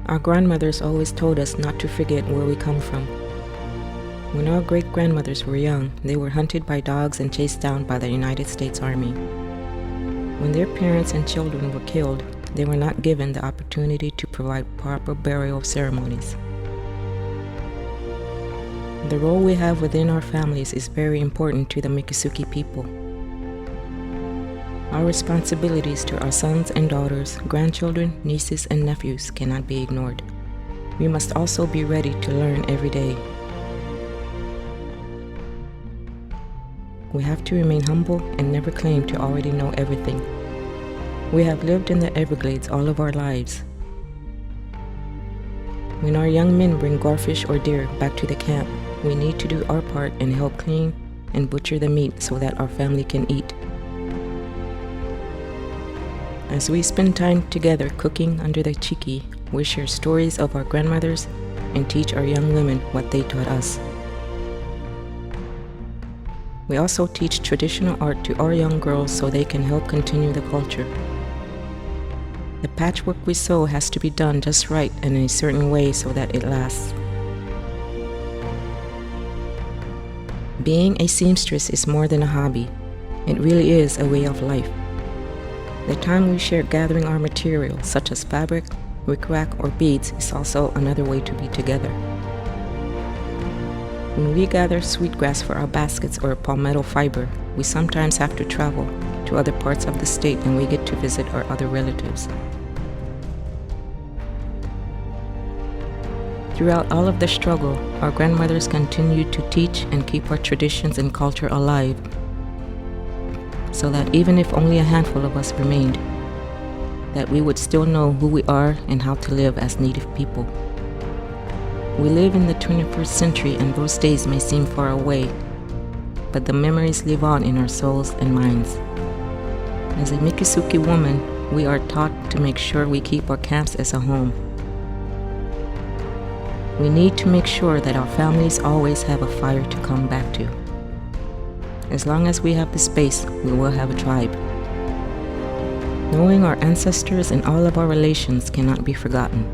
Our grandmothers always told us not to forget where we come from. When our great-grandmothers were young, they were hunted by dogs and chased down by the United States Army. When their parents and children were killed, they were not given the opportunity to provide proper burial ceremonies. The role we have within our families is very important to the Miccosukee people. Our responsibilities to our sons and daughters, grandchildren, nieces, and nephews cannot be ignored. We must also be ready to learn every day. We have to remain humble and never claim to already know everything. We have lived in the Everglades all of our lives. When our young men bring garfish or deer back to the camp, we need to do our part and help clean and butcher the meat so that our family can eat. As we spend time together cooking under the chiki, we share stories of our grandmothers and teach our young women what they taught us. We also teach traditional art to our young girls so they can help continue the culture. The patchwork we sew has to be done just right and in a certain way so that it lasts. Being a seamstress is more than a hobby. It really is a way of life. The time we share gathering our material, such as fabric, rickrack, or beads, is also another way to be together. When we gather sweetgrass for our baskets or palmetto fiber, we sometimes have to travel to other parts of the state and we get to visit our other relatives. Throughout all of the struggle, our grandmothers continued to teach and keep our traditions and culture alive, so that even if only a handful of us remained, that we would still know who we are and how to live as Native people. We live in the 21st century and those days may seem far away, but the memories live on in our souls and minds. As a Miccosukee woman, we are taught to make sure we keep our camps as a home. We need to make sure that our families always have a fire to come back to. As long as we have the space, we will have a tribe. Knowing our ancestors and all of our relations cannot be forgotten.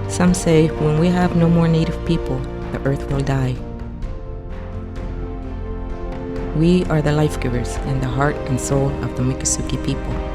Some say when we have no more Native people, the earth will die. We are the life givers and the heart and soul of the Miccosukee people.